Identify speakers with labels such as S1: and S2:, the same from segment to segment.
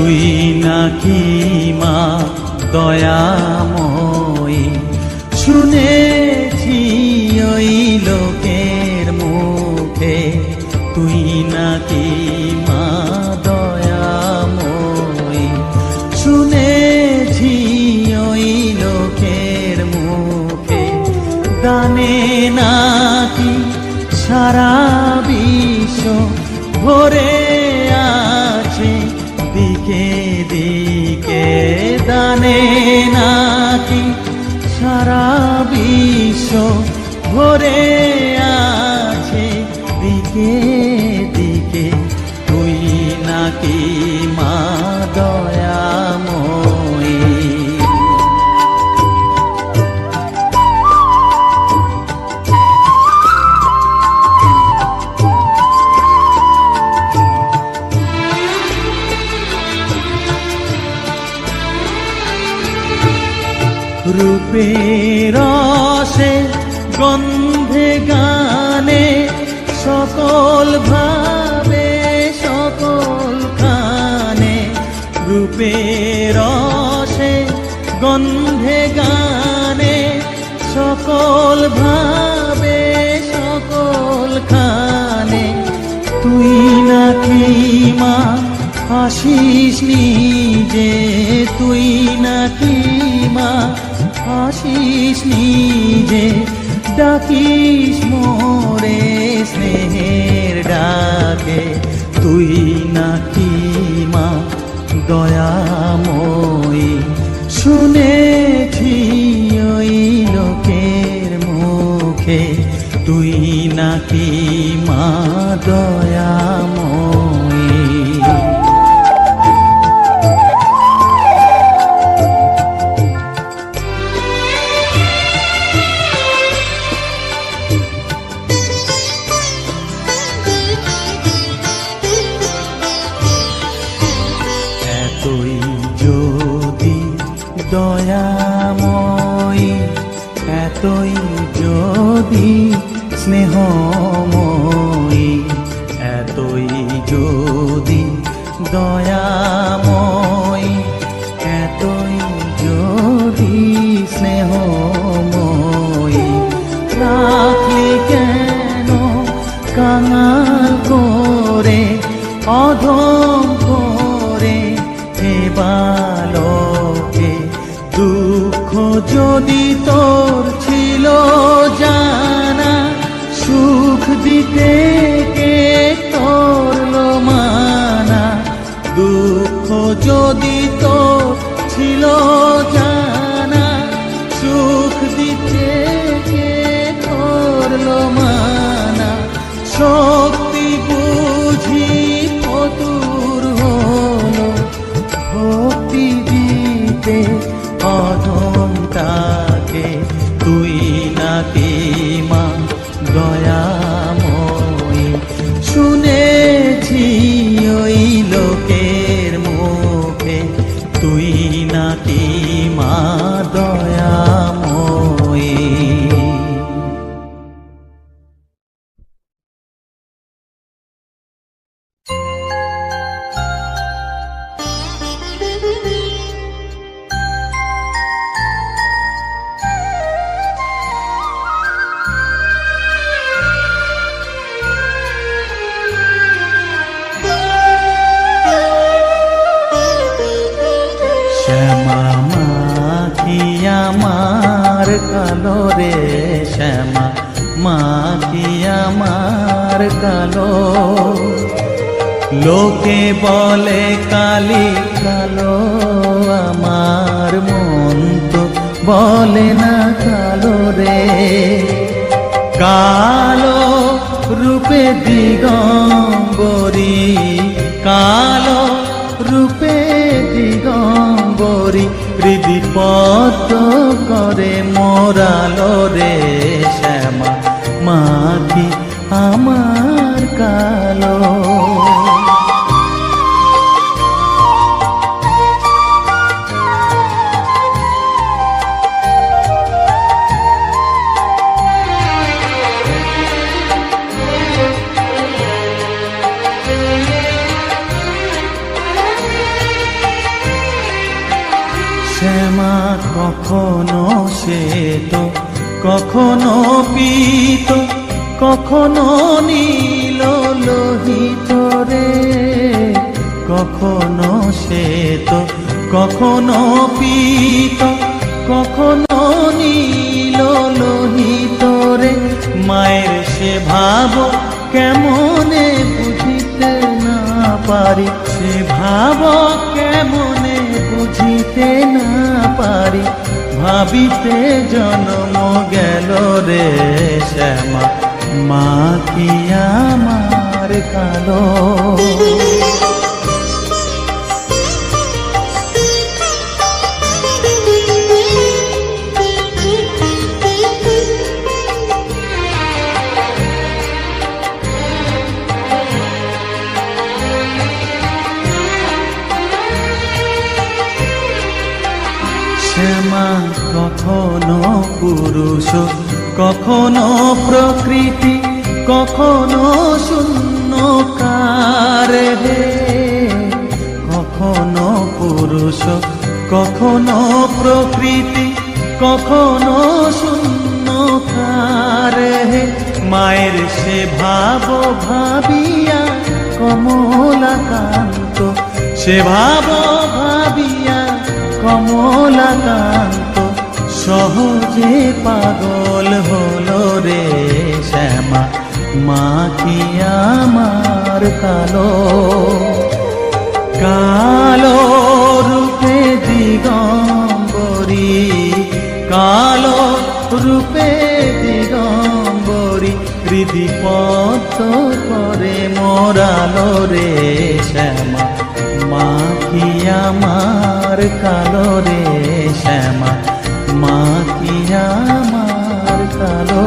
S1: তুই নাকি মা দয়াময়ী, শুনেছি ওই লোকের মুখে তুই নাকি মা দয়াময়ী, শুনেছি ওই লোকের মুখে দানে নাকি সারা বিশ্ব ভরে আছে দিকে দিকে, দানে নাকি সারা বিশ্ব ভরে আছে দিকে দিকে, তুই নাকি মা দয়াময়ী। রূপের রসে গন্ধে গানে সকল ভাবে সকল খানে, রূপের রসে গন্ধে গানে সকল ভাবে সকল খানে, তুই নাকি মা আসিস নিজে, তুই নাকি মা আসিস নিজে, ডাকিস মোরে স্নেহের ডাকে, তুই নাকি মা দয়াময়ী, শুনেছি ওই লোকের মুখে তুই নাকি মা দয়াময়ী। দয়াময়ী, এতই যদি স্নেহময়ী, এতই যদি দয়াময়ী, এতই যদি স্নেহময়ী, রাখলি কেন কাঙাল করে অধম করে হে বালকে, দুঃখ যদি তোর ছিল জানা, সুখ দিতে কে করলো মানা, দুঃখ যদি তোর ছিল জানা, সুখ দিতে কে করলো মানা, শক্তি বুঝি ফতুর হলো ভক্তি দিতে অধম তাকে, তুই নাকি মা দয়াময়ী, শুনেছি ওই লোকের মুখে তুই নাকি মা দয়াময়ী। শ্যামা মা কি আমার কালো রে, শ্যামা মা কি আমার কালো, লোকে বলে কালি কালো, আমার মন তো বলে না কালো রে, কালো রূপে দিগম্বরী, কালো রূপে দিগম্বরী, হৃদিপদ্ম করে মোরালো রে, শ্যামা মা কি আমার কালো। শ্যামা কখনো শ্বেত, কখনো পীত, কখনো নীল লোহিত রে। কখনো শ্বেত, কখনো পীত, কখনো নীল লোহিত রে। মায়ের সে ভাব কেমনে বুঝিতে না পারি, সে ভাব কেমনে বুঝিতে না পারি। ভাবিতে জন্ম গেল রে শ্যামা, মা কি আমার কালো। শ্যামা কখনো পুরুষ, কখনো প্রকৃতি, কখনো শূন্যকার হে। কখনো পুরুষ, কখনো প্রকৃতি, কখনো শূন্যকার হে। মায়ের সে ভাব ভাবিয়া কমলাকান্ত, সে ভাব ভাবিয়া কমলাকান্ত সহজে পাগল হলো রে শ্যামা, মা কি আমার কালো। কালো রূপে দিগম্বরী, কালো রূপে দিগম্বরী, হৃদি পদ্ম করে মোরালো রে শ্যামা, মা কি আমার কালো রে শ্যামা, মা কি আমার কালো।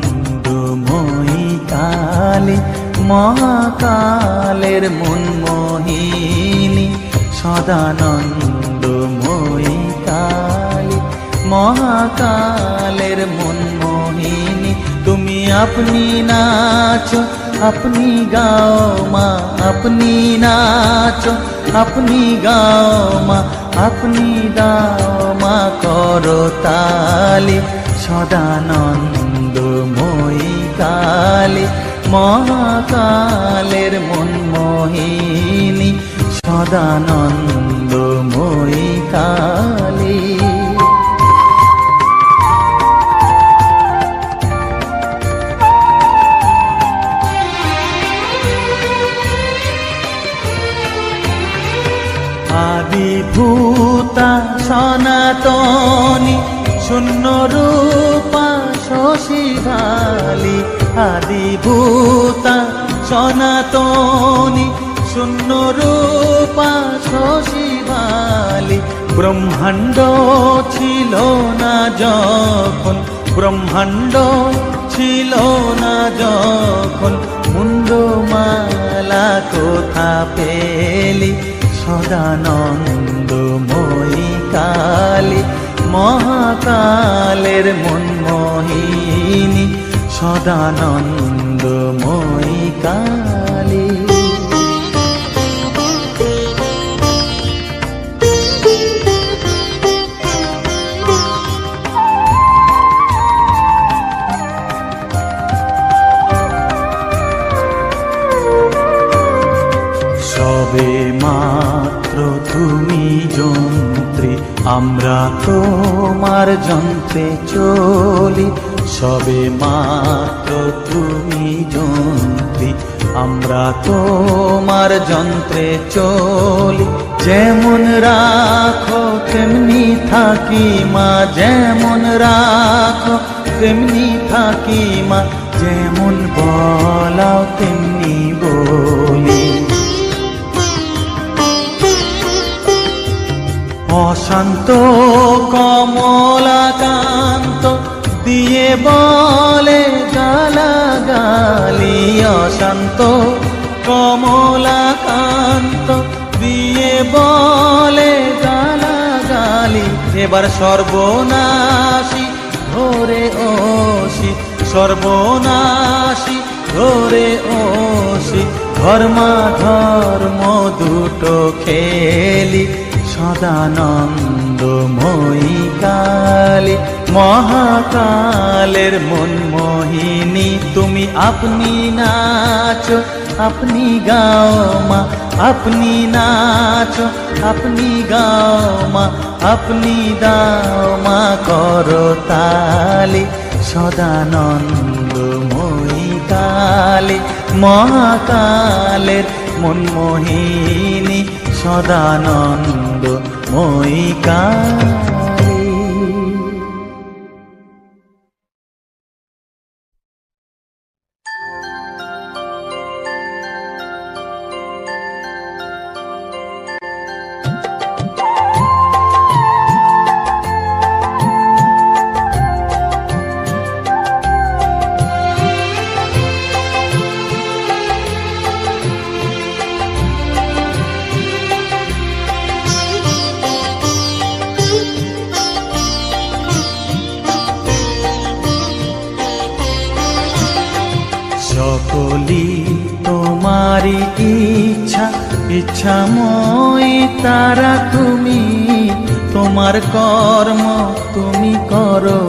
S1: সদানন্দময়ী কালী মহাকালের মনমোহিনী, সদানন্দময়ী কালী মহাকালের মনমোহিনী। তুমি আপনি নাচো, আপনি গাও মা, আপনি নাচো, আপনি গাও মা, আপনি দাও মা করো তালি। সদানন্দময়ী কালী মহাকালের মনমোহিনী, সদানন্দময়ী কালী। আদিভূতা সনাতনী শূন্য রূপা শশীধালী, আদিভূতা সনাতনী শূন্য রূপা শশীধালী। ব্রহ্মাণ্ড ছিল না যখন, ব্রহ্মাণ্ড ছিল না যখন, মুন্ডমালা কোথা পেলি। সদানন্দময়ী কালী মহাকালের মনমোহিনী, সদানন্দময়ী কালী। সবে মাত্র তুমি যন্ত্রী, আমরা তোমার যন্ত্রে চলি। সবে মাত্র তুমি যন্ত্রী, আমরা তোমার যন্ত্রে চলি। যেমন রাখো তেমনি থাকি মা, যেমন রাখো তেমনি থাকি মা, যেমন বলাও তেমনি বলি। অশান্ত কমলাকান্ত দিয়ে বলে গালাগালি, অশান্ত এবার সর্বনাশী ধরে ওসি, সর্বনাশী ধরে ওসি, ধর্মাধর্ম দুটো খেলি, সদানন্দময়ী কালী। মহাকালের মনমোহিনী তুমি, আপনি নাচো আপনি গাও মা, আপনি নাচো আপনি গাও মা, আপনি দাও মা করতালি, সদানন্দময়ী কালী। মহাকালের মনমোহিনী সদানন্দময়ী কালী। সকলি তোমারি ইচ্ছা, ইচ্ছাময়ী তারা তুমি, তোমার কর্ম তুমি করো।